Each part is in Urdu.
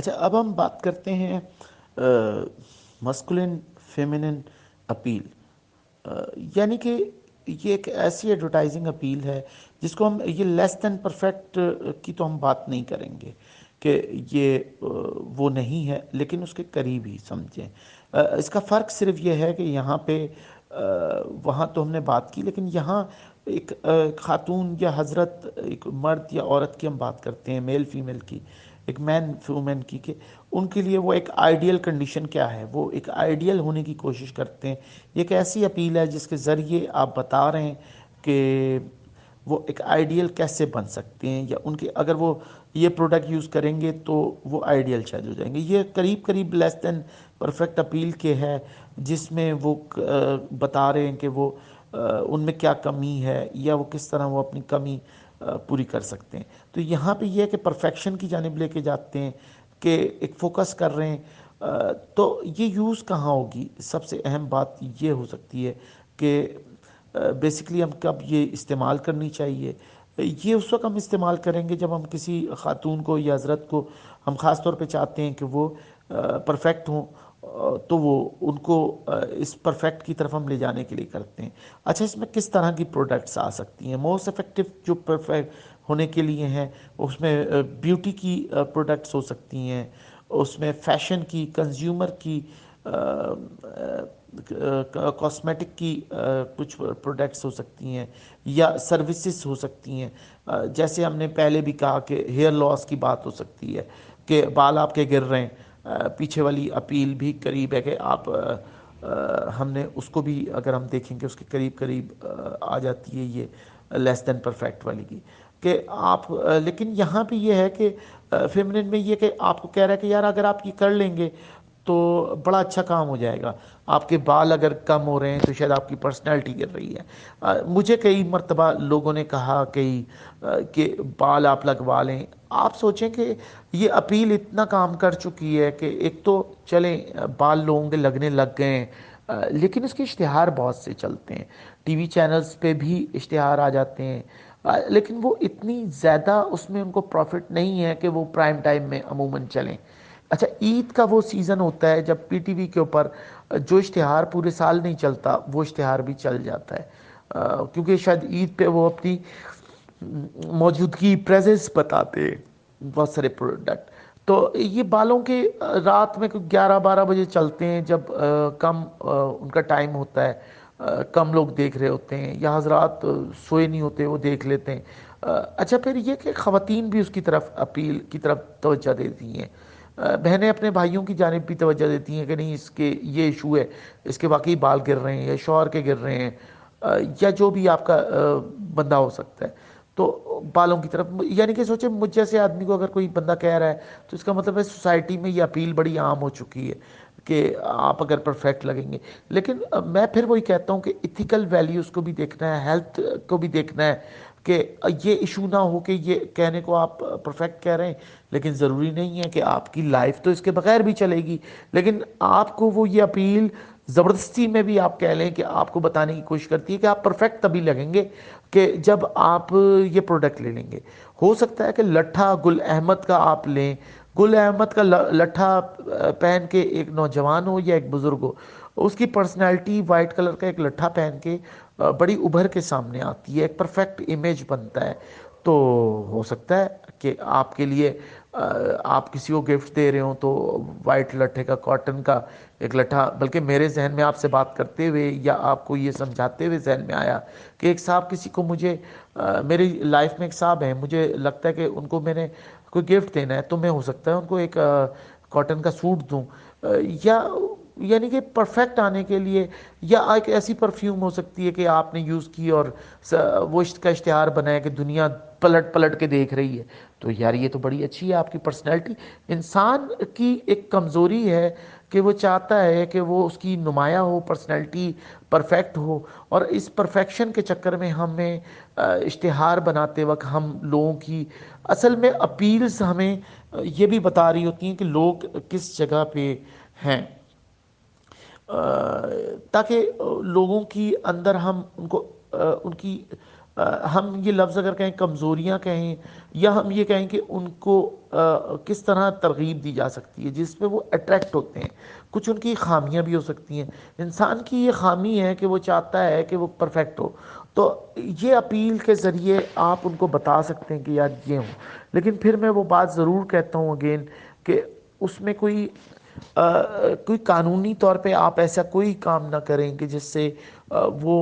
اچھا، اب ہم بات کرتے ہیں مسکولن فیمنن اپیل، یعنی کہ یہ ایک ایسی ایڈورٹائزنگ اپیل ہے جس کو ہم یہ لیس دین پرفیکٹ کی تو ہم بات نہیں کریں گے کہ یہ وہ نہیں ہے، لیکن اس کے قریب ہی سمجھیں۔ اس کا فرق صرف یہ ہے کہ یہاں پہ وہاں تو ہم نے بات کی، لیکن یہاں ایک خاتون یا حضرت، ایک مرد یا عورت کی ہم بات کرتے ہیں، میل فیمیل کی، ایک مین وومن کی، کہ ان کے لیے وہ ایک آئیڈیل کنڈیشن کیا ہے، وہ ایک آئیڈیل ہونے کی کوشش کرتے ہیں۔ یہ ایک ایسی اپیل ہے جس کے ذریعے آپ بتا رہے ہیں کہ وہ ایک آئیڈیل کیسے بن سکتے ہیں، یا ان کے اگر وہ یہ پروڈکٹ یوز کریں گے تو وہ آئیڈیل شاید ہو جائیں گے۔ یہ قریب قریب لیس دین پرفیکٹ اپیل کے ہے، جس میں وہ بتا رہے ہیں کہ وہ ان میں کیا کمی ہے، یا وہ کس طرح وہ اپنی کمی پوری کر سکتے ہیں۔ تو یہاں پہ یہ ہے کہ پرفیکشن کی جانب لے کے جاتے ہیں، کہ ایک فوکس کر رہے ہیں۔ تو یہ یوز کہاں ہوگی؟ سب سے اہم بات یہ ہو سکتی ہے کہ بیسیکلی ہم کب یہ استعمال کرنی چاہیے؟ یہ اس وقت ہم استعمال کریں گے جب ہم کسی خاتون کو یا حضرت کو ہم خاص طور پہ چاہتے ہیں کہ وہ پرفیکٹ ہوں، تو وہ ان کو اس پرفیکٹ کی طرف ہم لے جانے کے لیے کرتے ہیں۔ اچھا، اس میں کس طرح کی پروڈکٹس آ سکتی ہیں؟ موسٹ افیکٹو جو پرفیکٹ ہونے کے لیے ہیں، اس میں بیوٹی کی پروڈکٹس ہو سکتی ہیں، اس میں فیشن کی، کنزیومر کی، کاسمیٹک کی کچھ پروڈکٹس ہو سکتی ہیں، یا سروسز ہو سکتی ہیں۔ جیسے ہم نے پہلے بھی کہا کہ ہیئر لاس کی بات ہو سکتی ہے، کہ بال آپ کے گر رہے ہیں، پیچھے والی اپیل بھی قریب ہے کہ آپ ہم نے اس کو بھی اگر ہم دیکھیں کہ اس کے قریب قریب آ جاتی ہے یہ لیس دین پرفیکٹ والی کی، کہ آپ لیکن یہاں پہ یہ ہے کہ فیمنن میں یہ کہ آپ کو کہہ رہا ہے کہ یار اگر آپ یہ کر لیں گے تو بڑا اچھا کام ہو جائے گا۔ آپ کے بال اگر کم ہو رہے ہیں تو شاید آپ کی پرسنالٹی گر رہی ہے۔ مجھے کئی مرتبہ لوگوں نے کہا کہ بال آپ لگوا لیں۔ آپ سوچیں کہ یہ اپیل اتنا کام کر چکی ہے کہ ایک تو چلیں بال لوگوں کے لگنے لگ گئے ہیں، لیکن اس کے اشتہار بہت سے چلتے ہیں، ٹی وی چینلز پہ بھی اشتہار آ جاتے ہیں، لیکن وہ اتنی زیادہ اس میں ان کو پروفٹ نہیں ہے کہ وہ پرائم ٹائم میں عموماً چلیں۔ اچھا، عید کا وہ سیزن ہوتا ہے جب پی ٹی وی کے اوپر جو اشتہار پورے سال نہیں چلتا، وہ اشتہار بھی چل جاتا ہے، کیونکہ شاید عید پہ وہ اپنی موجودگی پریزنس بتاتے بہت سارے پروڈکٹ۔ تو یہ بالوں کے رات میں کوئی 11-12 بجے چلتے ہیں، جب کم ان کا ٹائم ہوتا ہے، کم لوگ دیکھ رہے ہوتے ہیں، یا حضرات سوئے نہیں ہوتے وہ دیکھ لیتے ہیں۔ اچھا، پھر یہ کہ خواتین بھی اس کی طرف اپیل کی طرف توجہ دیتی ہیں، بہنیں اپنے بھائیوں کی جانب بھی توجہ دیتی ہیں کہ نہیں اس کے یہ ایشو ہے، اس کے واقعی بال گر رہے ہیں، یا شوہر کے گر رہے ہیں، یا جو بھی آپ کا بندہ ہو سکتا ہے، تو بالوں کی طرف، یعنی کہ سوچیں مجھ جیسے آدمی کو اگر کوئی بندہ کہہ رہا ہے تو اس کا مطلب ہے سوسائٹی میں یہ اپیل بڑی عام ہو چکی ہے کہ آپ اگر پرفیکٹ لگیں گے۔ لیکن میں پھر وہی کہتا ہوں کہ ایتھیکل ویلیوز کو بھی دیکھنا ہے، ہیلتھ کو بھی دیکھنا ہے، کہ یہ ایشو نہ ہو کہ یہ کہنے کو آپ پرفیکٹ کہہ رہے ہیں، لیکن ضروری نہیں ہے کہ آپ کی لائف تو اس کے بغیر بھی چلے گی، لیکن آپ کو وہ یہ اپیل زبردستی میں بھی آپ کہہ لیں کہ آپ کو بتانے کی کوشش کرتی ہے کہ آپ پرفیکٹ تبھی لگیں گے کہ جب آپ یہ پروڈکٹ لے لیں گے۔ ہو سکتا ہے کہ لٹھا گل احمد کا آپ لیں، گل احمد کا لٹھا پہن کے ایک نوجوان ہو یا ایک بزرگ ہو، اس کی پرسنالٹی وائٹ کلر کا ایک لٹھا پہن کے بڑی ابھر کے سامنے آتی ہے، ایک پرفیکٹ امیج بنتا ہے۔ تو ہو سکتا ہے کہ آپ کے لیے آپ کسی کو گفٹ دے رہے ہوں تو وائٹ لٹھے کا، کاٹن کا ایک لٹھا، بلکہ میرے ذہن میں آپ سے بات کرتے ہوئے یا آپ کو یہ سمجھاتے ہوئے ذہن میں آیا کہ ایک صاحب کسی کو مجھے میری لائف میں ایک صاحب ہیں، مجھے لگتا ہے کہ ان کو میں نے کوئی گفٹ دینا ہے تو میں ہو سکتا ہے ان کو ایک کاٹن کا سوٹ دوں، یا یعنی کہ پرفیکٹ آنے کے لیے، یا ایک ایسی پرفیوم ہو سکتی ہے کہ آپ نے یوز کی اور وہ اس کا اشتہار بنایا کہ دنیا پلٹ پلٹ کے دیکھ رہی ہے، تو یار یہ تو بڑی اچھی ہے آپ کی پرسنالٹی۔ انسان کی ایک کمزوری ہے کہ وہ چاہتا ہے کہ وہ اس کی نمایاں ہو، پرسنالٹی پرفیکٹ ہو، اور اس پرفیکشن کے چکر میں ہمیں اشتہار بناتے وقت ہم لوگوں کی اصل میں اپیلز ہمیں یہ بھی بتا رہی ہوتی ہیں کہ لوگ کس جگہ پہ ہیں، تاکہ لوگوں کی اندر ہم ان کو ان کی ہم یہ لفظ اگر کہیں کمزوریاں کہیں، یا ہم یہ کہیں کہ ان کو کس طرح ترغیب دی جا سکتی ہے جس پہ وہ اٹریکٹ ہوتے ہیں، کچھ ان کی خامیاں بھی ہو سکتی ہیں۔ انسان کی یہ خامی ہے کہ وہ چاہتا ہے کہ وہ پرفیکٹ ہو، تو یہ اپیل کے ذریعے آپ ان کو بتا سکتے ہیں کہ یار یہ ہوں، لیکن پھر میں وہ بات ضرور کہتا ہوں اگین کہ اس میں کوئی قانونی طور پہ آپ ایسا کوئی کام نہ کریں کہ جس سے وہ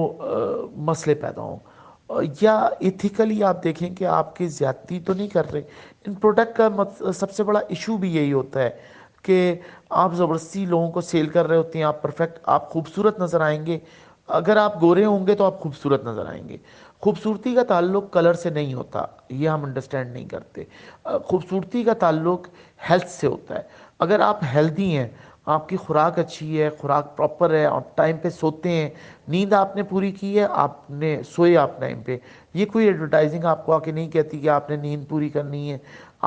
مسئلے پیدا ہوں، یا ایتھیکلی آپ دیکھیں کہ آپ کی زیادتی تو نہیں کر رہے۔ ان پروڈکٹ کا سب سے بڑا ایشو بھی یہی ہوتا ہے کہ آپ زبردستی لوگوں کو سیل کر رہے ہوتے ہیں، آپ پرفیکٹ، آپ خوبصورت نظر آئیں گے، اگر آپ گورے ہوں گے تو آپ خوبصورت نظر آئیں گے۔ خوبصورتی کا تعلق کلر سے نہیں ہوتا، یہ ہم انڈرسٹینڈ نہیں کرتے۔ خوبصورتی کا تعلق ہیلتھ سے ہوتا ہے۔ اگر آپ ہیلدی ہیں، آپ کی خوراک اچھی ہے، خوراک پراپر ہے، آپ ٹائم پہ سوتے ہیں، نیند آپ نے پوری کی ہے، آپ نے سوئے آپ ٹائم پہ، یہ کوئی ایڈورٹائزنگ آپ کو آ کے نہیں کہتی کہ آپ نے نیند پوری کرنی ہے،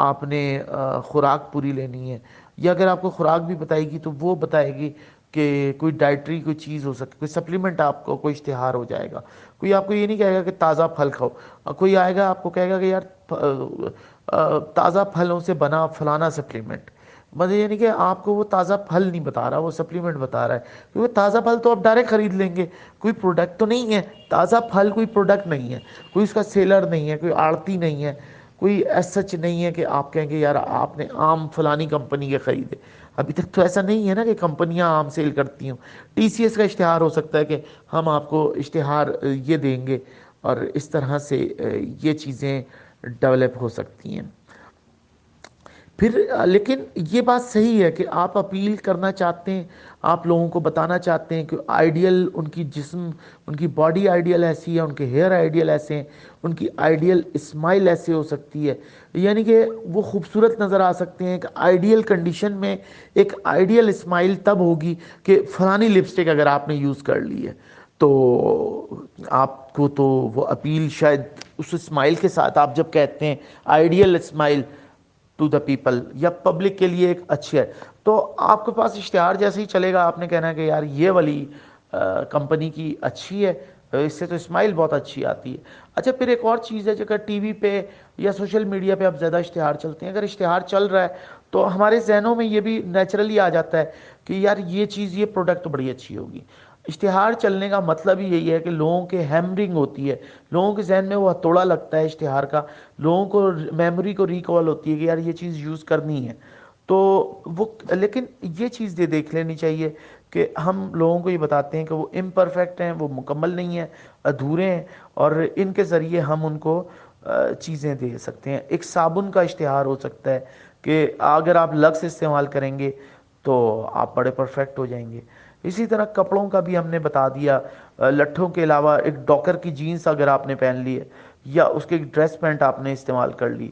آپ نے خوراک پوری لینی ہے، یا اگر آپ کو خوراک بھی بتائے گی تو وہ بتائے گی کہ کوئی ڈائٹری کوئی چیز ہو سکے، کوئی سپلیمنٹ، آپ کو کوئی اشتہار ہو جائے گا، کوئی آپ کو یہ نہیں کہے گا کہ تازہ پھل کھاؤ، کوئی آئے گا آپ کو کہے گا کہ یار تازہ پھلوں سے بنا فلانا سپلیمنٹ، مطلب یہ نہیں کہ آپ کو وہ تازہ پھل نہیں بتا رہا، وہ سپلیمنٹ بتا رہا ہے، کیونکہ تازہ پھل تو آپ ڈائریکٹ خرید لیں گے، کوئی پروڈکٹ تو نہیں ہے، تازہ پھل کوئی پروڈکٹ نہیں ہے، کوئی اس کا سیلر نہیں ہے، کوئی آڑتی نہیں ہے، کوئی ایس سچ نہیں ہے کہ آپ کہیں گے یار آپ نے آم فلانی کمپنی کے خریدے۔ ابھی تک تو ایسا نہیں ہے نا کہ کمپنیاں آم سیل کرتی ہوں۔ ٹی سی ایس کا اشتہار ہو سکتا ہے کہ ہم آپ کو اشتہار یہ دیں گے، اور اس طرح سے یہ چیزیں ڈیولپ ہو سکتی ہیں۔ پھر لیکن یہ بات صحیح ہے کہ آپ اپیل کرنا چاہتے ہیں، آپ لوگوں کو بتانا چاہتے ہیں کہ آئیڈیل ان کی جسم، ان کی باڈی آئیڈیل ایسی ہے، ان کے ہیئر آئیڈیل ایسے ہیں، ان کی آئیڈیل اسمائل ایسے ہو سکتی ہے، یعنی کہ وہ خوبصورت نظر آ سکتے ہیں۔ کہ آئیڈیل کنڈیشن میں ایک آئیڈیل اسمائل تب ہوگی کہ فلانی لپسٹک اگر آپ نے یوز کر لی ہے تو آپ کو تو وہ اپیل شاید اس اسمائل کے ساتھ، آپ جب کہتے ہیں ideal smile to the people یا پبلک کے لیے ایک اچھی ہے، تو آپ کے پاس اشتہار جیسے ہی چلے گا آپ نے کہنا ہے کہ یار یہ والی کمپنی کی اچھی ہے، اس سے تو اسمائل بہت اچھی آتی ہے۔ اچھا، پھر ایک اور چیز ہے، جگہ ٹی وی پہ یا سوشل میڈیا پہ اب زیادہ اشتہار چلتے ہیں، اگر اشتہار چل رہا ہے تو ہمارے ذہنوں میں یہ بھی نیچرلی آ جاتا ہے کہ یار یہ چیز، یہ پروڈکٹ بڑی اچھی ہوگی۔ اشتہار چلنے کا مطلب ہی یہی ہے کہ لوگوں کے ہیمرنگ ہوتی ہے، لوگوں کے ذہن میں وہ ہتھوڑا لگتا ہے اشتہار کا، لوگوں کو میموری کو ریکال ہوتی ہے کہ یار یہ چیز یوز کرنی ہے، تو وہ، لیکن یہ چیز دیکھ لینی چاہیے کہ ہم لوگوں کو یہ بتاتے ہیں کہ وہ امپرفیکٹ ہیں، وہ مکمل نہیں ہیں، ادھورے ہیں، اور ان کے ذریعے ہم ان کو چیزیں دے سکتے ہیں۔ ایک صابن کا اشتہار ہو سکتا ہے کہ اگر آپ لکس استعمال کریں گے تو آپ بڑے پرفیکٹ ہو جائیں گے۔ اسی طرح کپڑوں کا بھی ہم نے بتا دیا، لٹھوں کے علاوہ ایک ڈاکر کی جینس اگر آپ نے پہن لی ہے، یا اس کے ڈریس پینٹ آپ نے استعمال کر لی،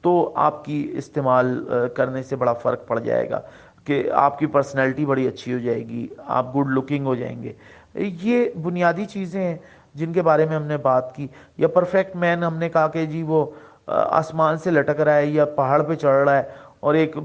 تو آپ کی استعمال کرنے سے بڑا فرق پڑ جائے گا کہ آپ کی پرسنالٹی بڑی اچھی ہو جائے گی، آپ گڈ لکنگ ہو جائیں گے۔ یہ بنیادی چیزیں ہیں جن کے بارے میں ہم نے بات کی۔ یا پرفیکٹ مین، ہم نے کہا کہ جی وہ آسمان سے لٹک رہا ہے یا پہاڑ پہ چڑھ رہا ہے، اور ایک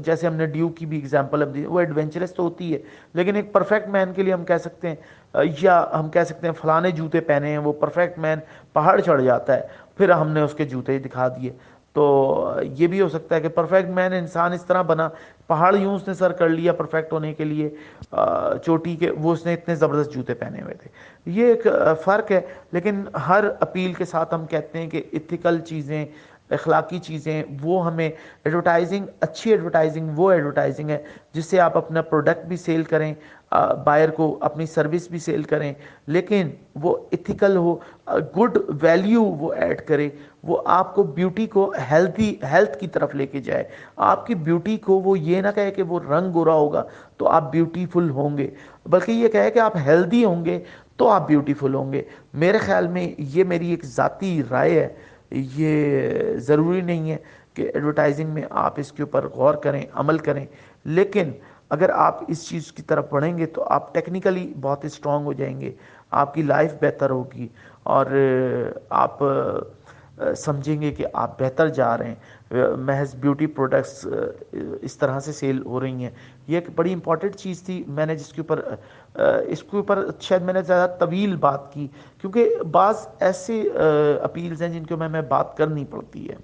جیسے ہم نے ڈیو کی بھی اگزامپل ہم دی، وہ ایڈونچرس تو ہوتی ہے، لیکن ایک پرفیکٹ مین کے لیے ہم کہہ سکتے ہیں، یا ہم کہہ سکتے ہیں فلانے جوتے پہنے ہیں، وہ پرفیکٹ مین پہاڑ چڑھ جاتا ہے، پھر ہم نے اس کے جوتے دکھا دیے۔ تو یہ بھی ہو سکتا ہے کہ پرفیکٹ مین انسان اس طرح بنا، پہاڑ یوں اس نے سر کر لیا پرفیکٹ ہونے کے لیے، چوٹی کے، وہ اس نے اتنے زبردست جوتے پہنے ہوئے تھے۔ یہ ایک فرق ہے، لیکن ہر اپیل کے ساتھ ہم کہتے ہیں کہ ایتھیکل چیزیں، اخلاقی چیزیں، وہ ہمیں ایڈورٹائزنگ، اچھی ایڈورٹائزنگ وہ ایڈورٹائزنگ ہے جس سے آپ اپنا پروڈکٹ بھی سیل کریں، بائر کو اپنی سروس بھی سیل کریں، لیکن وہ ایتھیکل ہو، گڈ ویلیو وہ ایڈ کرے، وہ آپ کو بیوٹی کو ہیلتھ کی طرف لے کے جائے، آپ کی بیوٹی کو وہ یہ نہ کہے کہ وہ رنگ گورا ہوگا تو آپ بیوٹیفل ہوں گے، بلکہ یہ کہے کہ آپ ہیلدی ہوں گے تو آپ بیوٹیفل ہوں گے۔ میرے خیال میں یہ میری ایک ذاتی رائے ہے، یہ ضروری نہیں ہے کہ ایڈورٹائزنگ میں آپ اس کے اوپر غور کریں، عمل کریں، لیکن اگر آپ اس چیز کی طرف بڑھیں گے تو آپ ٹیکنیکلی بہت اسٹرانگ ہو جائیں گے، آپ کی لائف بہتر ہوگی، اور آپ سمجھیں گے کہ آپ بہتر جا رہے ہیں۔ محض بیوٹی پروڈکٹس اس طرح سے سیل ہو رہی ہیں. یہ ایک بڑی امپورٹنٹ چیز تھی. میں نے اس کے اوپر شاید میں نے زیادہ طویل بات کی، کیونکہ بعض ایسے اپیلز ہیں جن کو میں بات کرنی پڑتی ہے.